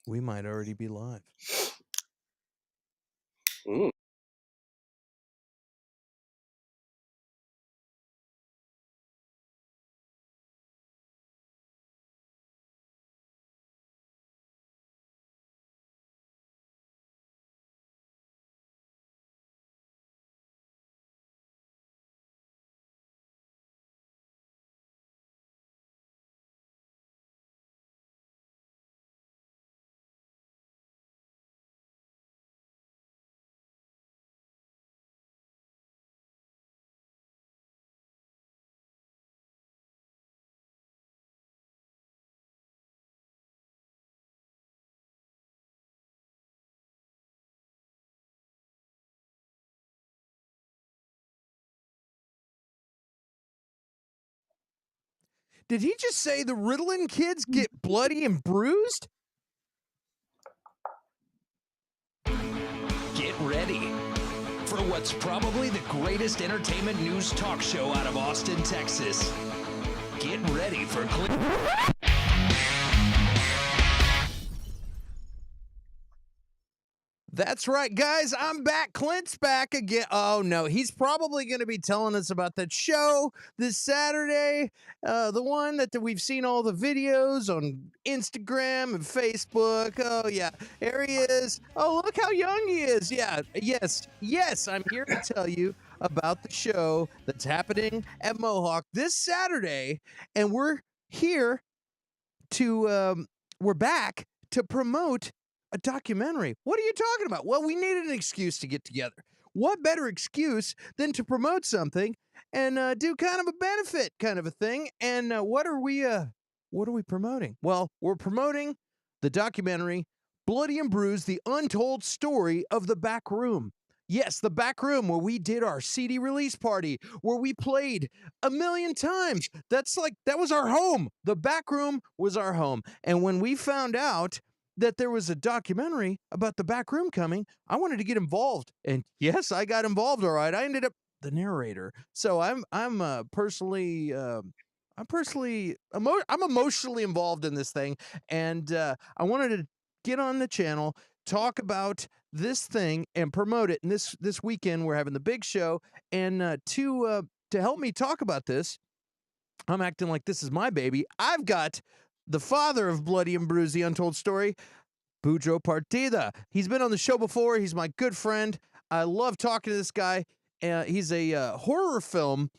We might already be live. Mm. Did he just say the Riddlin kids get bloody and bruised? Get ready for what's probably the greatest entertainment news talk show out of Austin, Texas. Get ready for Clint. That's right, guys. I'm back. Clint's back again. Oh, no. He's probably going to be telling us about that show this Saturday. The one that we've seen all the videos on Instagram and Facebook. Oh, yeah. There he is. Oh, look how young he is. Yeah. Yes. I'm here to tell you about the show that's happening at Mohawk this Saturday. And we're here to, we're back to promote a documentary. What are you talking about? Well, we needed an excuse to get together. What better excuse than to promote something and do kind of a benefit kind of a thing? And what are we promoting? Well, we're promoting the documentary Bloody and Bruised: The Untold Story of the Back Room. Yes, the back room where we did our CD release party, where we played a million times. That was our home. The back room was our home. And when we found out that there was a documentary about the back room coming, I wanted to get involved. And yes, I got involved. All right. I ended up the narrator. So I'm personally I'm emotionally involved in this thing, and I wanted to get on the channel, talk about this thing, and promote it. And this weekend we're having the big show, and to help me talk about this, I'm acting like this is my baby. I've got the father of Bloody and Bruised: The Untold Story, Budro Partida. He's been on the show before. He's my good friend. I love talking to this guy. He's a horror film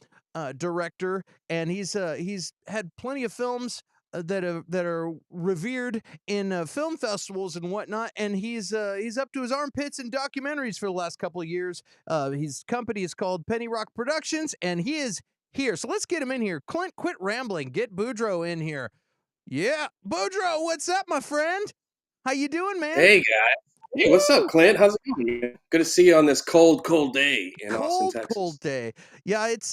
director, and he's had plenty of films that are revered in film festivals and whatnot. And he's up to his armpits in documentaries for the last couple of years. His company is called Penny Rock Productions, and he is here. So let's get him in here. Clint, quit rambling. Get Budro in here. Yeah, Budro, what's up, my friend? How you doing, man? Hey, guys. Hey, what's up, Clint? How's it going? Good to see you on this cold, cold day in Austin, Cold Texas. day. Yeah, it's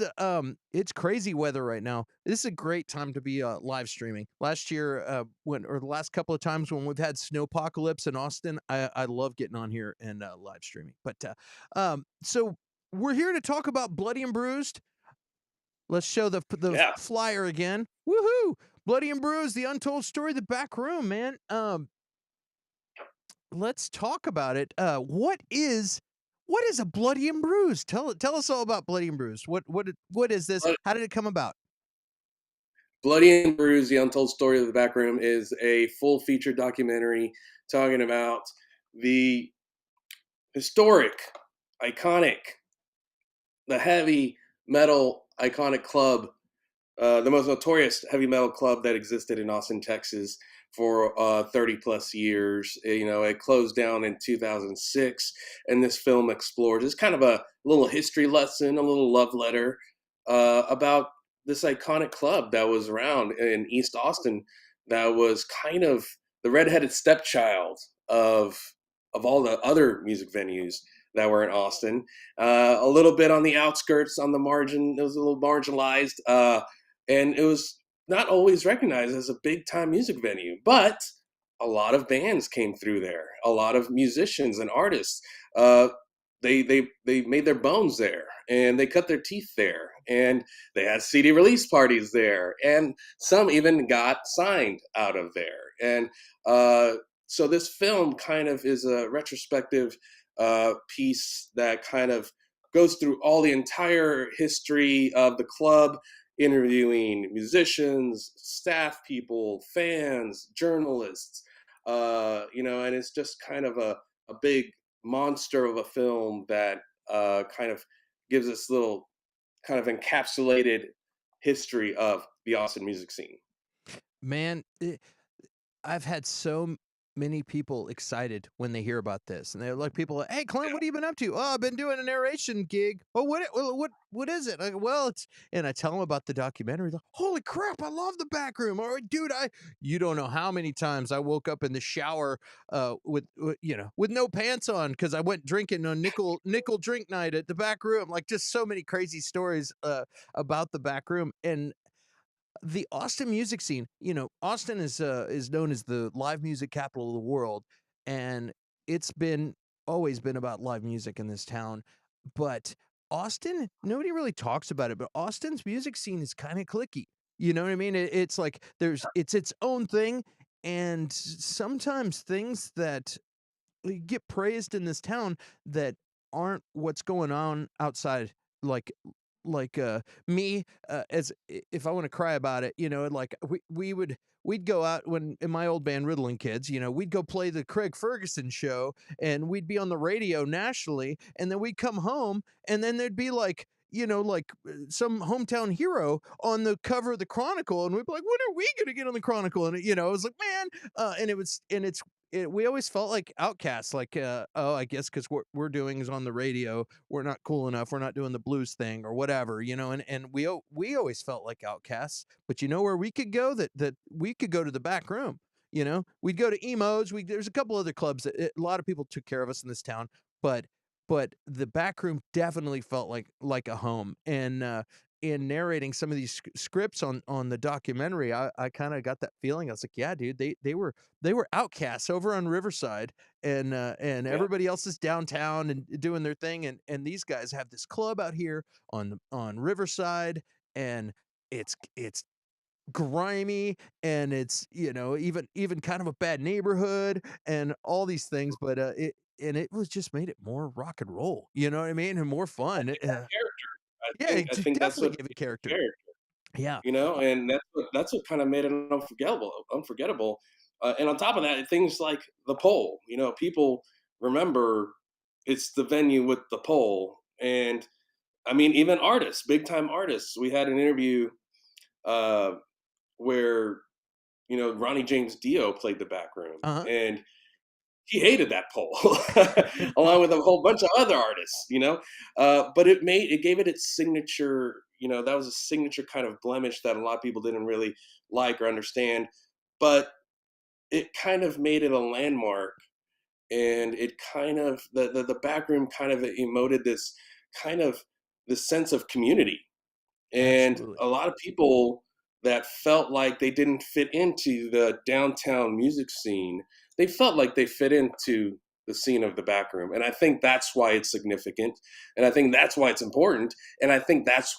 crazy weather right now. This is a great time to be live streaming. Last year, the last couple of times when we've had snowpocalypse in Austin, I love getting on here and live streaming. But so we're here to talk about Bloody and Bruised. Let's show the Yeah. flyer again. Woohoo! Bloody and Bruised: The Untold Story of the Back Room, man. Let's talk about it. What is a Bloody and Bruised? Tell us all about Bloody and Bruised. What is this? Blood- How did it come about? Bloody and Bruised, The Untold Story of the Back Room is a full feature documentary talking about the historic, iconic, the heavy metal iconic club, the most notorious heavy metal club that existed in Austin, Texas for 30 plus years. It closed down in 2006, and this film explores. It's kind of a little history lesson, a little love letter about this iconic club that was around in East Austin that was kind of the redheaded stepchild of all the other music venues that were in Austin. A little bit on the outskirts, on the margin. It was a little marginalized, and it was not always recognized as a big time music venue. But a lot of bands came through there. A lot of musicians and artists. They made their bones there, and they cut their teeth there, and they had CD release parties there, and some even got signed out of there. And So this film kind of is a retrospective piece that kind of goes through all the entire history of the club, interviewing musicians, staff people, fans, journalists, and it's just kind of a big monster of a film that kind of gives us little kind of encapsulated history of the Austin music scene. Man, I've had many people excited when they hear about this, and they're like, people, "Hey, Clint, what have you been up to?" "Oh, I've been doing a narration gig." "Oh, what is it?" I go, "Well, it's," and I tell them about the documentary. They're, "Holy crap, I love the back room!" Or, "Dude, you don't know how many times I woke up in the shower, with no pants on because I went drinking on nickel drink night at the back room." Like, just so many crazy stories about the back room. And the Austin music scene, Austin is known as the live music capital of the world, and it's been always been about live music in this town. But Austin, nobody really talks about it, but Austin's music scene is kind of clicky. You know what I mean? It's like it's its own thing, and sometimes things that get praised in this town that aren't what's going on outside, like me, as if I want to cry about it, like we'd go out when in my old band Riddlin kids, we'd go play the Craig Ferguson show, and we'd be on the radio nationally, and then we'd come home, and then there'd be like, some hometown hero on the cover of the Chronicle, and we'd be like, when are we gonna get on the Chronicle? And it was like, man, we always felt like outcasts, like, oh, I guess because we're doing is on the radio, we're not cool enough, we're not doing the blues thing or whatever, and we always felt like outcasts. But you know where we could go? That we could go to the back room. We'd go to emos. There's a couple other clubs that a lot of people took care of us in this town, but the back room definitely felt like a home. And in narrating some of these scripts on the documentary, I kind of got that feeling. I was like, yeah, dude, they were outcasts over on Riverside, and Yeah. everybody else is downtown and doing their thing, and these guys have this club out here on Riverside, and it's grimy, and it's, even kind of a bad neighborhood and all these things, but it was just made it more rock and roll, you know what I mean, and more fun. Character. Yeah, it I think that's definitely what gave it character. character, Yeah. and that's what kind of made it unforgettable. And on top of that, things like the pole, people remember it's the venue with the pole. And I mean, even artists, big time artists. We had an interview uh, where Ronnie James Dio played the back room, Uh-huh. and he hated that pole, along with a whole bunch of other artists. But it gave it its signature. That was a signature kind of blemish that a lot of people didn't really like or understand, but it kind of made it a landmark, and it kind of the back room kind of emoted this kind of this sense of community. And Absolutely. a lot of people that felt like they didn't fit into the downtown music scene, they felt like they fit into the scene of the back room. And I think that's why it's significant. And I think that's why it's important. And I think that's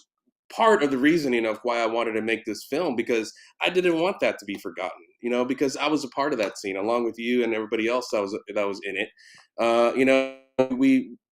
part of the reasoning of why I wanted to make this film, because I didn't want that to be forgotten, because I was a part of that scene along with you and everybody else that was in it.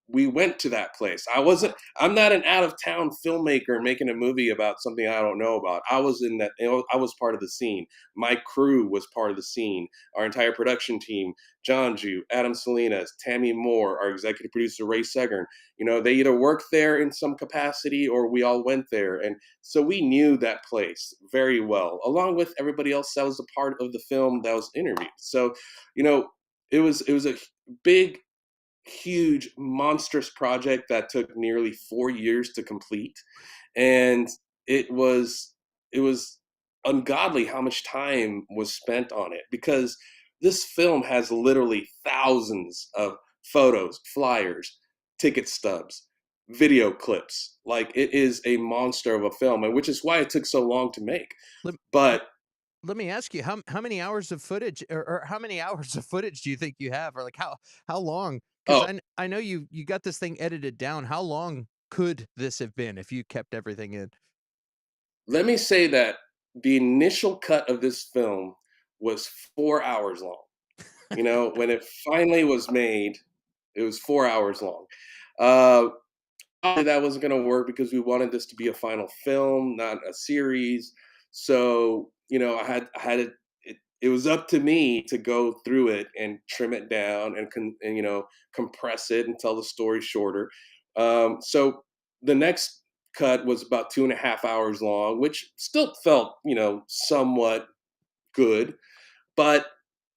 We went to that place. I'm not an out of town filmmaker making a movie about something I don't know about. I was in that. I was part of the scene. My crew was part of the scene. Our entire production team: John Jew, Adam Salinas, Tammy Moore, our executive producer Ray Segern. They either worked there in some capacity or we all went there, and so we knew that place very well, along with everybody else that was a part of the film that was interviewed. So, you know, it was a big, huge, monstrous project that took nearly 4 years to complete, and it was ungodly how much time was spent on it, because this film has literally thousands of photos, flyers, ticket stubs, video clips. Like, it is a monster of a film, and which is why it took so long to make. Let, let, But let me ask you, how many hours of footage, or how many hours of footage do you think you have, or like how long? Because oh, I know you got this thing edited down. How long could this have been if you kept everything in? let me say that the initial cut of this film was 4 hours long. You know, when it finally was made, it was 4 hours long. Uh, that wasn't going to work because we wanted this to be a final film, not a series. So, you know, I had it was up to me to go through it and trim it down and you know, compress it and tell the story shorter. So the next cut was about 2.5 hours long, which still felt, you know, somewhat good, but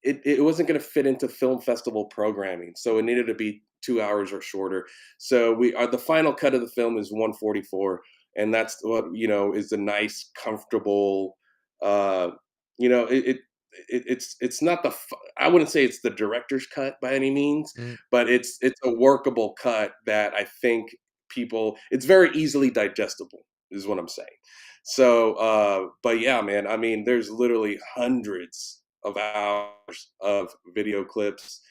it wasn't going to fit into film festival programming, so it needed to be 2 hours or shorter. So we are the final cut of the film is 144, and that's what, you know, is a nice, comfortable. Uh, you know, it's not I wouldn't say it's the director's cut by any means, Mm. but it's a workable cut that I think people. It's very easily digestible, is what I'm saying. So, but yeah, man, I mean, there's literally hundreds of hours of video clips.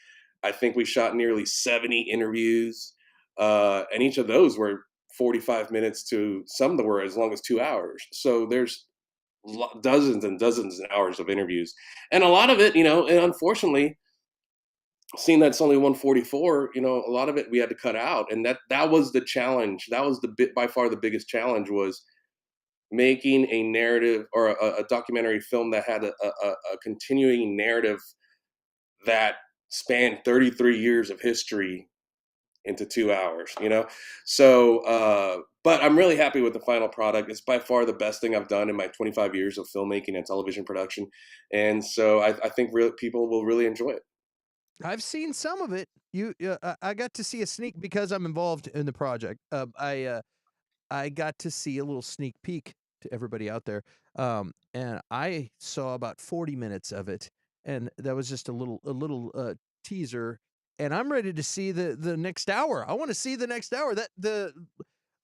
I think we shot nearly 70 interviews, and each of those were 45 minutes to some that were as long as 2 hours. So there's dozens and dozens of hours of interviews, and a lot of it, you know, and unfortunately, seeing that's only 144, you know, a lot of it we had to cut out, and that was the challenge. That was the bit by far the biggest challenge was making a narrative or a documentary film that had a continuing narrative that spanned 33 years of history into 2 hours, you know? So, but I'm really happy with the final product. It's by far the best thing I've done in my 25 years of filmmaking and television production. And so I think real people will really enjoy it. I've seen some of it. I got to see a sneak because I'm involved in the project. I got to see a little sneak peek to everybody out there, and I saw about 40 minutes of it, and that was just a little teaser. And I'm ready to see the next hour. I want to see the next hour. That the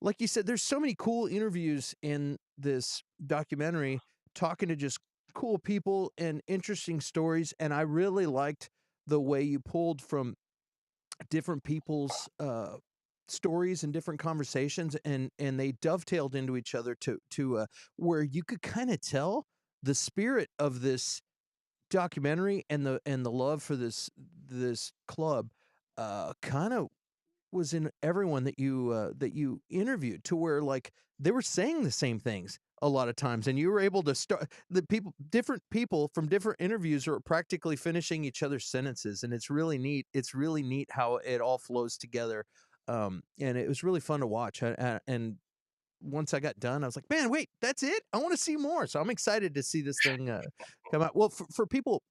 Like you said, there's so many cool interviews in this documentary, talking to just cool people and interesting stories. And I really liked the way you pulled from different people's stories and different conversations, and they dovetailed into each other to where you could kind of tell the spirit of this documentary and the love for this club kind of was in everyone that you interviewed, to where like they were saying the same things a lot of times, and you were able to start the people different people from different interviews are practically finishing each other's sentences, and it's really neat. It's really neat how it all flows together, and it was really fun to watch. And once I got done, I was like, man, wait, that's it. I want to see more. So I'm excited to see this thing come out. Well, for people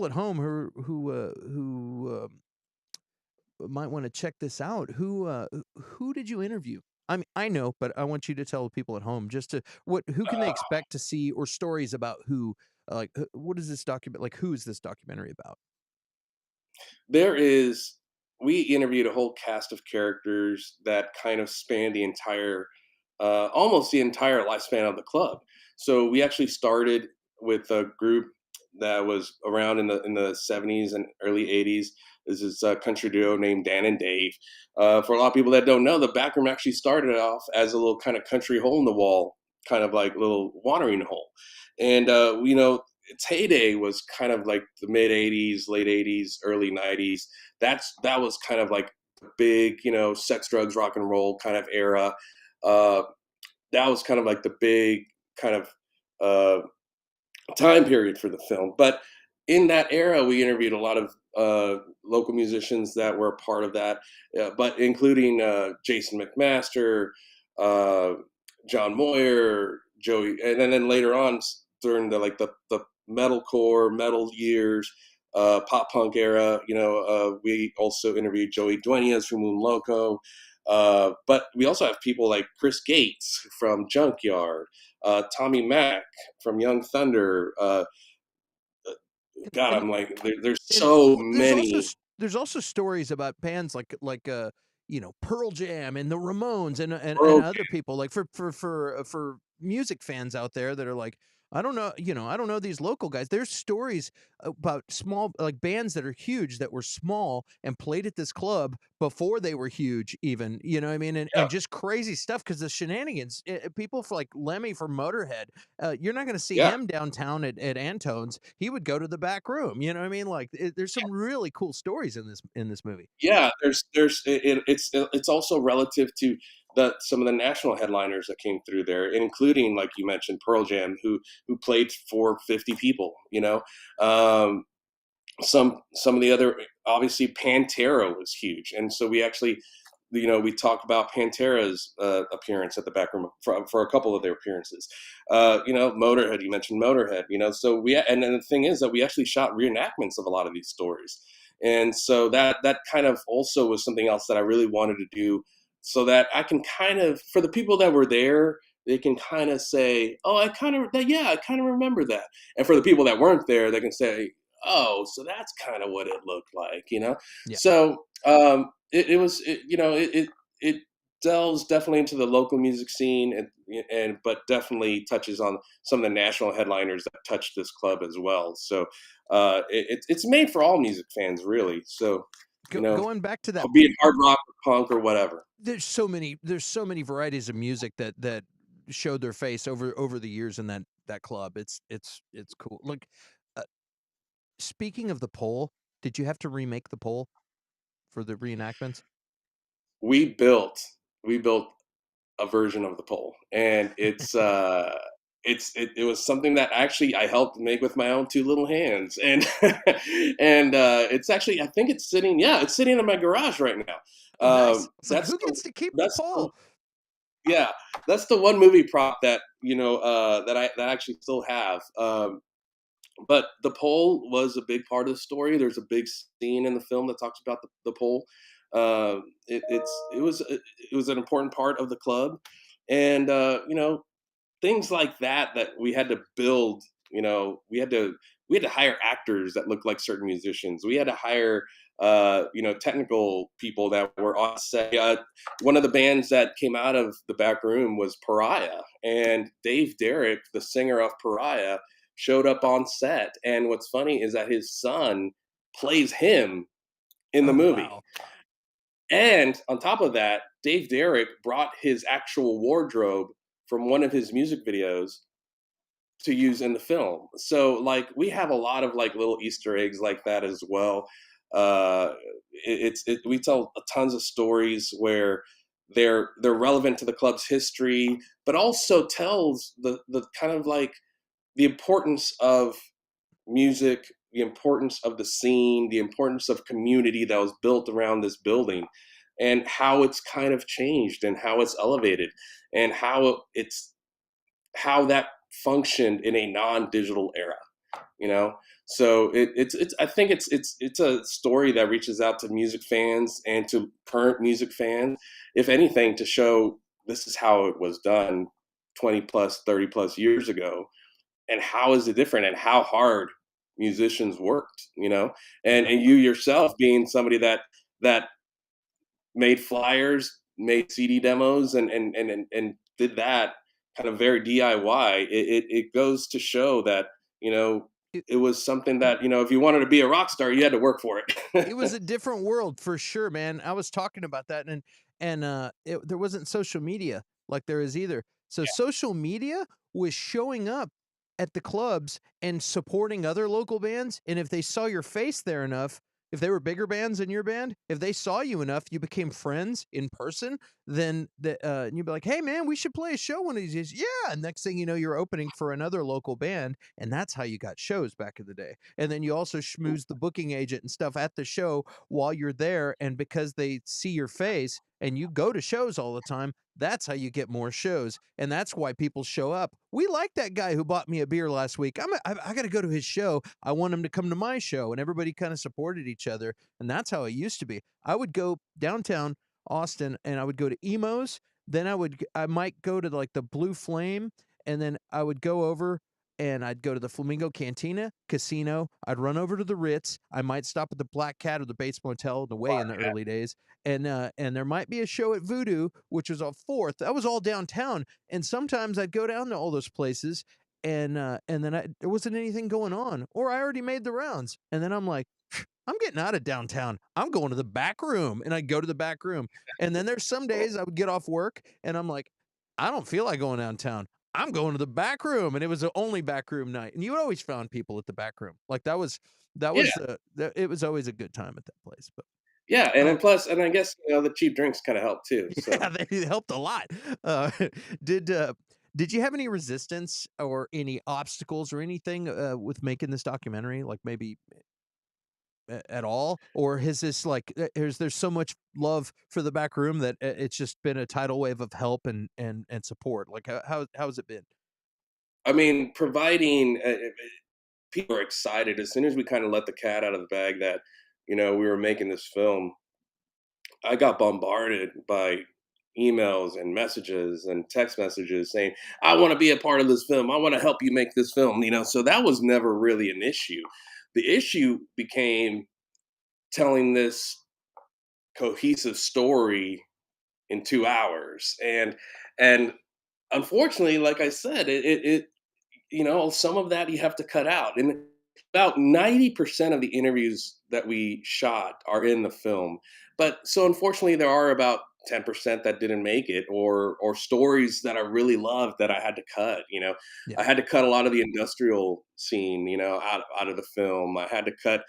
at home who might want to check this out. Who did you interview? I mean, I know, but I want you to tell the people at home just to who can they expect to see, or stories about who what is this document like, who is this documentary about? There is We interviewed a whole cast of characters that kind of span the entire almost the entire lifespan of the club. So we actually started with a group that was around in the 70s and early 80s. This is a country duo named Dan and Dave. For a lot of people that don't know, the backroom actually started off as a little kind of country hole in the wall, kind of like little watering hole. And you know, its heyday was kind of like the mid 80s, late 80s, early 90s. That was kind of like the big, you know, sex, drugs, rock and roll kind of era. Uh, that was kind of like the big kind of uh, time period for the film. But in that era, we interviewed a lot of local musicians that were a part of that, but including Jason McMaster, uh, John Moyer, Joey, and then later on during the metalcore metal years, pop punk era. You know, we also interviewed Joey Duenas from Moon Loco. But we also have people like Chris Gates from Junkyard, Tommy Mack from Young Thunder. God, And I'm like, there's and so well, many. there's also stories about bands like Pearl Jam and the Ramones and World other people like for music fans out there that are like, I don't know, I don't know these local guys. There's stories about small like bands that are huge that were small and played at this club before they were huge, even. You know what I mean? And Yeah, just crazy stuff because the shenanigans. People for like Lemmy from Motorhead, you're not going to see yeah. him downtown at Antone's. He would go to the back room. You know what I mean? Like, there's some really cool stories in this movie. Yeah, it's also relative to some of the national headliners that came through there, including like you mentioned Pearl Jam, who played for 50 people. Um, some of the other, obviously Pantera was huge, and so we actually, we talked about Pantera's appearance at the back room for a couple of their appearances. Motorhead, you mentioned Motorhead, so and then the thing is that we actually shot reenactments of a lot of these stories, and so that kind of also was something else that I really wanted to do, so that I can kind of, for the people that were there, they can kind of say, oh, yeah, I kind of remember that, and for the people that weren't there, they can say, oh, so that's kind of what it looked like. Yeah. So it was, it delves definitely into the local music scene, and but definitely touches on some of the national headliners that touched this club as well. So it's made for all music fans, really. So Going back to that, be it hard rock or punk or whatever. there's so many varieties of music that showed their face over the years in that club. It's cool. Like, uh, speaking of the pole, did you have to remake the pole for the reenactments? We built we built a version of the pole, and it was something that actually I helped make with my own two little hands, and and it's actually, I think it's sitting in my garage right now. Oh, nice. It's like, That's who gets to keep the that's the, pole? yeah, that's the one movie prop that that I actually still have. But the pole was a big part of the story. There's a big scene in the film that talks about the pole. It was an important part of the club, and things like that we had to build. We had to hire actors that looked like certain musicians. We had to hire technical people that were on set. One of the bands that came out of the back room was Pariah, and Dave Derrick, the singer of Pariah, showed up on set. And what's funny is that his son plays him in the Oh, movie. wow. And on top of that, Dave Derrick brought his actual wardrobe from one of his music videos to use in the film. So like we have a lot of like little Easter eggs like that as well. Uh, we tell tons of stories where they're relevant to the club's history, but also tells the kind of like the importance of music, the importance of the scene, the importance of community that was built around this building, and how it's kind of changed and how it's elevated, and how that functioned in a non-digital era. You know, so it's I think it's a story that reaches out to music fans and to current music fans, if anything, to show this is how it was done 20 plus 30 plus years ago, and how is it different, and how hard musicians worked, and Yeah. and you yourself being somebody that made flyers, made CD demos, and did that kind of very DIY. It goes to show that you know It, it was something that if you wanted to be a rock star, you had to work for it it. was a different world for sure, man. I was talking about that, there wasn't social media like there is either. So social media was showing up at the clubs and supporting other local bands, and if they saw your face there enough, if they were bigger bands than your band, if they saw you enough, you became friends in person, then and you'd be like, "Hey man, we should play a show one of these days." Yeah, and next thing you know, you're opening for another local band, and that's how you got shows back in the day. And then you also schmooze the booking agent and stuff at the show while you're there, and because they see your face and you go to shows all the time, that's how you get more shows, and that's why people show up. We like that guy who bought me a beer last week. I got to go to his show. I want him to come to my show, and everybody kind of supported each other, and that's how it used to be. I would go downtown Austin, and I would go to Emos. Then I might go to like the Blue Flame, and then I would go over. and I'd go to the Flamingo Cantina, casino. I'd run over to the Ritz. I might stop at the Black Cat or the Bates Motel the way in the early days. And there might be a show at Voodoo, which was a fourth. That was all downtown. And sometimes I'd go down to all those places and then there wasn't anything going on, or I already made the rounds. And then I'm like, I'm getting out of downtown. I'm going to the back room. And I'd go to the back room. And then there's some days I would get off work and I'm like, I don't feel like going downtown. I'm going to the back room. And it was the only back room night. And you always found people at the back room. Like that was Yeah, it was always a good time at that place. But yeah, and then um plus, and I guess the cheap drinks kind of help too. yeah, So they helped a lot. Uh did uh did you have any resistance or any obstacles or anything with making this documentary? Like maybe at all, or has this like is there so much love for the back room that it's just been a tidal wave of help and support? Like how has it been? I mean, providing people are excited as soon as we kind of let the cat out of the bag that we were making this film. I got bombarded by emails and messages and text messages saying, I want to be a part of this film. I want to help you make this film. So that was never really an issue. The issue became telling this cohesive story in 2 hours. And unfortunately, like I said, some of that you have to cut out. And about 90% of the interviews that we shot are in the film. But so unfortunately, there are about 10% that didn't make it, or stories that I really loved that I had to cut. Yeah. I had to cut a lot of the industrial scene, out of the film. I had to cut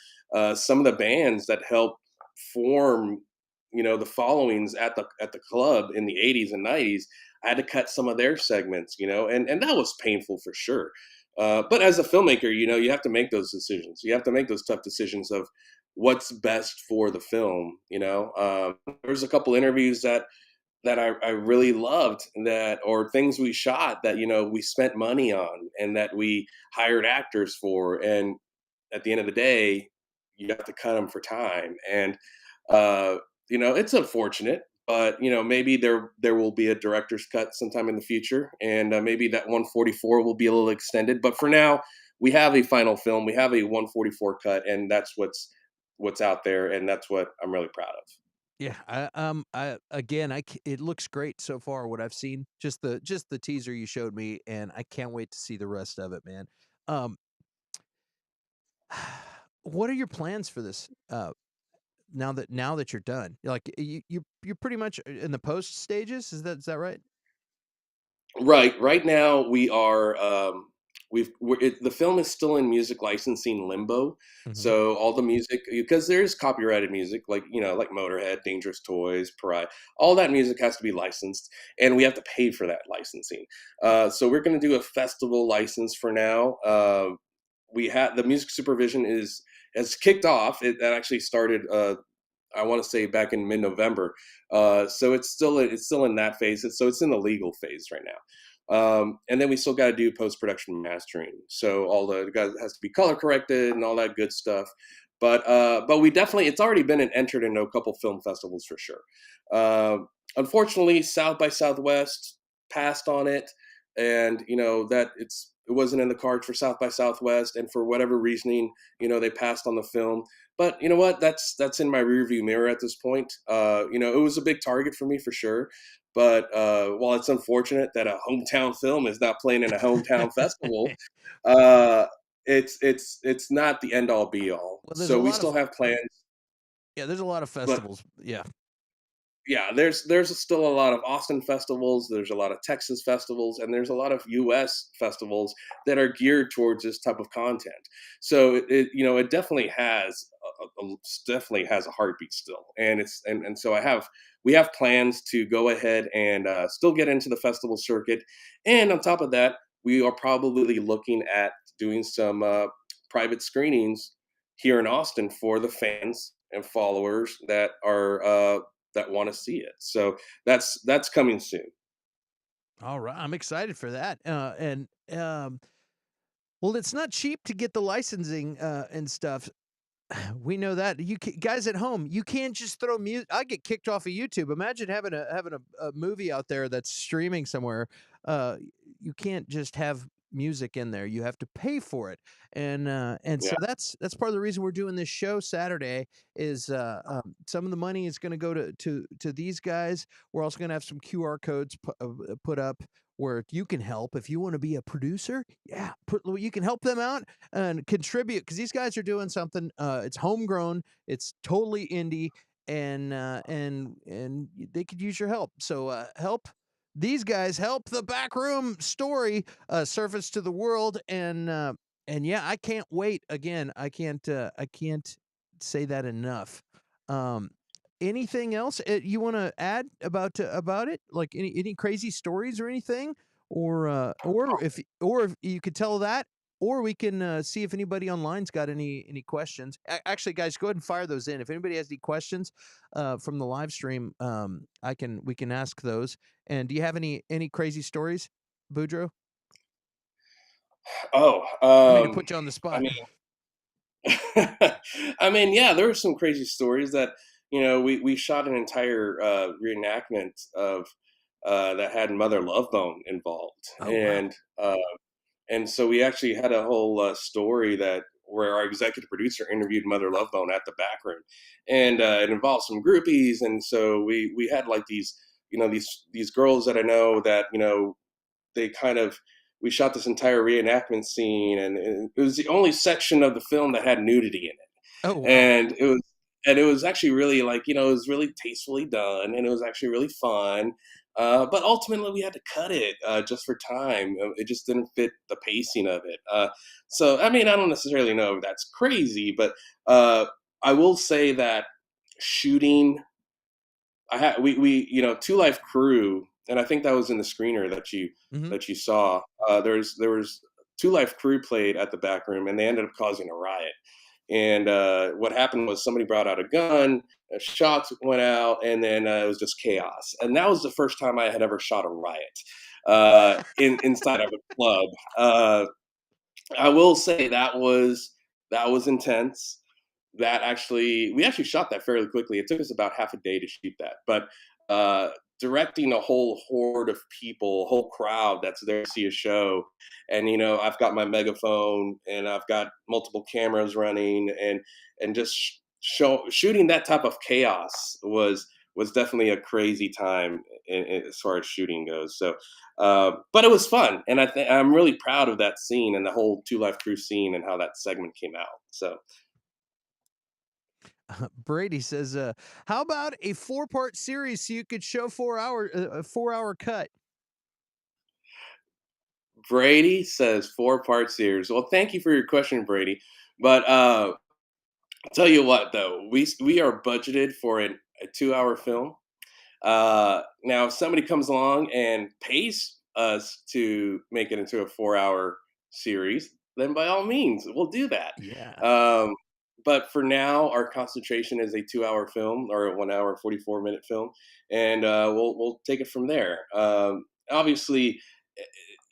some of the bands that helped form, the followings at the club in the 80s and 90s. I had to cut some of their segments, and that was painful for sure. But as a filmmaker, you have to make those decisions. You have to make those tough decisions of what's best for the film. There's a couple interviews that I really loved, or things we shot that we spent money on and that we hired actors for, and at the end of the day, you have to cut them for time. And uh, it's unfortunate, but maybe there will be a director's cut sometime in the future, and maybe that 144 will be a little extended. But for now, we have a final film. We have a 144 cut, and that's what's out there, and that's what I'm really proud of. Yeah, I again, it looks great so far what I've seen. Just the teaser you showed me, and I can't wait to see the rest of it, man. Um, what are your plans for this? Now that you're done, like you're pretty much in the post stages. Is that right? Right now we are. The film is still in music licensing limbo. Hmm. So all the music, because there's copyrighted music, like Motorhead, Dangerous Toys, Pariah, all that music has to be licensed, and we have to pay for that licensing. So we're going to do a festival license for now. We had the music supervision has kicked off. That actually started. I want to say back in mid-November. So it's still in that phase. It's in the legal phase right now. And then we still got to do post-production mastering. So all the guys has to be color corrected and all that good stuff. But we definitely, it's already been entered into a couple film festivals for sure. Uh, Unfortunately, South by Southwest passed on it, and that it wasn't in the cards for South by Southwest, and for whatever reasoning, they passed on the film. But you know what? That's in my rearview mirror at this point. It was a big target for me for sure. But while it's unfortunate that a hometown film is not playing in a hometown festival, uh, it's not the end all be all. Well, there's a So we lot still of have plans, yeah, there's a lot of but festivals. Yeah, yeah, there's still a lot of Austin festivals, there's a lot of Texas festivals, and there's a lot of US festivals that are geared towards this type of content. So it definitely has definitely has a heartbeat still. And so we have plans to go ahead and still get into the festival circuit. And on top of that, we are probably looking at doing some private screenings here in Austin for the fans and followers that want to see it. So that's coming soon. all right, I'm excited for that. And well, it's not cheap to get the licensing and stuff. We know that guys at home, you can't just throw music. I get kicked off of YouTube. Imagine having a movie out there that's streaming somewhere. Uh, you can't just have music in there. You have to pay for it, and Yeah. so that's part of the reason we're doing this show Saturday. Is some of the money is going to go to these guys. We're also going to have some QR codes put up where you can help if you want to be a producer. Yeah, you can help them out and contribute because these guys are doing something. It's homegrown. It's totally indie, and they could use your help. So help these guys, help the backroom story surface to the world, and yeah, I can't wait. Again, I can't say that enough. Um, Anything else you want to add about it? Like any crazy stories or anything, or if you could tell that, or we can see if anybody online's got any questions. Actually, guys, go ahead and fire those in. If anybody has any questions from the live stream, we can ask those. And do you have any crazy stories, Budro? Oh, I mean to put you on the I spot. mean, I mean, yeah, there were some crazy stories that we shot an entire reenactment of that had Mother Love Bone involved, Oh wow. and so we actually had a whole story that where our executive producer interviewed Mother Love Bone at the back room, and it involved some groupies, and so we had like these these girls that I know that they kind of we shot this entire reenactment scene, and it was the only section of the film that had nudity in Oh it, wow. and it was actually really like it was really tastefully done, and it was actually really fun. But ultimately, we had to cut it just for time. It just didn't fit the pacing of it. So, I mean, I don't necessarily know if that's crazy, but I will say that shooting we Two Life Crew, and I think that was in the screener Hmm. that you saw. There was Two Life Crew played at the back room, and they ended up causing a riot. And what happened was somebody brought out a gun, shots went out, and then it was just chaos. And that was the first time I had ever shot a riot inside of a club. I will say that was intense. We actually shot that fairly quickly. It took us about half a day to shoot that, but directing a whole horde of people, a whole crowd that's there to see a show, and I've got my megaphone and I've got multiple cameras running, and just shooting that type of chaos was definitely a crazy time as far as shooting goes. So but it was fun, and I'm really proud of that scene and the whole Two Life Crew scene and how that segment came out. So Brady says, "How about a 4-part series so you could show 4 hour a 4 hour cut?" Brady says 4-part series. Well, thank you for your question, Brady. But I'll tell you what, though, we are budgeted for a 2-hour film. Now, if somebody comes along and pays us to make it into a 4-hour series, then by all means, we'll do that. Yeah. Um, but for now, our concentration is a 2-hour film or a 1 hour 44-minute film, and we'll take it from there. Obviously,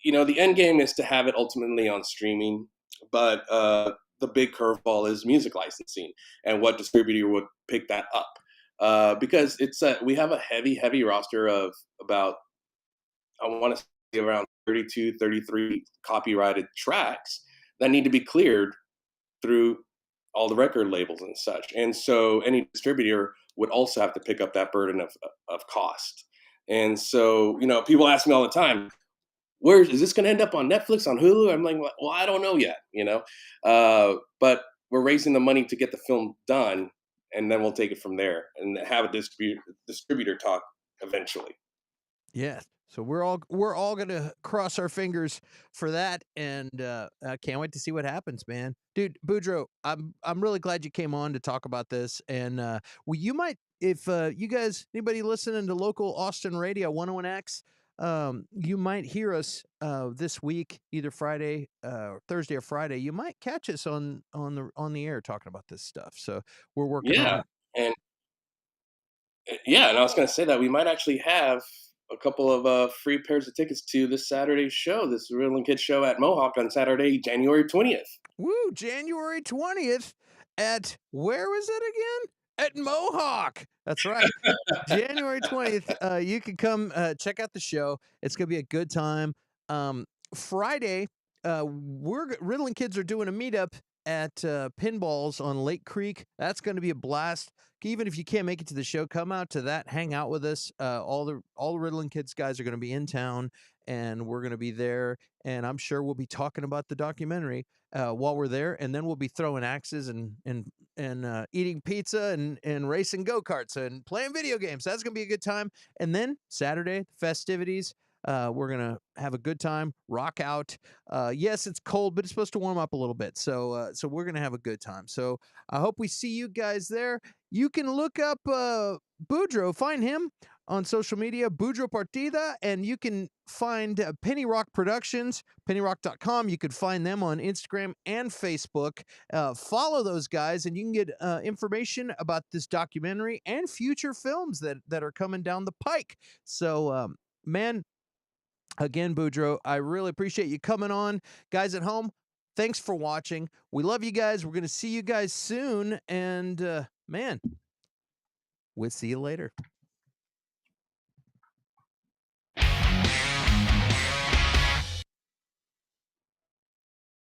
the end game is to have it ultimately on streaming, but the big curveball is music licensing and what distributor would pick that up. Because we have a heavy roster of about, I want to say, around 32, 33 copyrighted tracks that need to be cleared through all the record labels and such. And so any distributor would also have to pick up that burden of cost. And so, people ask me all the time, where is this going to end up, on Netflix, on Hulu? I'm like, well, I don't know yet, but we're raising the money to get the film done, and then we'll take it from there and have a distributor talk eventually. Yeah. So we're all gonna cross our fingers for that, and I can't wait to see what happens, man. Dude, Boudreaux, I'm really glad you came on to talk about this, and well, you might if you guys anybody listening to local Austin radio 101X, you might hear us this week, either Friday, Thursday or Friday. You might catch us on the air talking about this stuff. So we're working Yeah, on. and yeah, and I was going to say that we might actually have a couple of free pairs of tickets to this Saturday's show, this Riddlin Kid show at Mohawk on Saturday, January 20th. Woo, January 20th at where was it again? At Mohawk. That's right. January 20th. You can come check out the show. It's gonna be a good time. Friday, Riddlin kids are doing a meetup at Pinballs on Lake Creek. That's going to be a blast. Even if you can't make it to the show, come out to that, hang out with us. All the Riddlin kids guys are going to be in town, and we're going to be there. And I'm sure we'll be talking about the documentary while we're there, and then we'll be throwing axes and eating pizza and racing go-karts and playing video games. That's going to be a good time. And then Saturday, festivities. We're gonna have a good time, rock out. Yes, it's cold, but it's supposed to warm up a little bit. So we're gonna have a good time. So I hope we see you guys there. You can look up Budro, find him on social media, Budro Partida, and you can find Penny Rock Productions, pennyrock.com. You could find them on Instagram and Facebook. Follow those guys, and you can get information about this documentary and future films that are coming down the pike. So, man, again, Budro, I really appreciate you coming on. Guys at home, thanks for watching. We love you guys. We're going to see you guys soon. And, man, we'll see you later.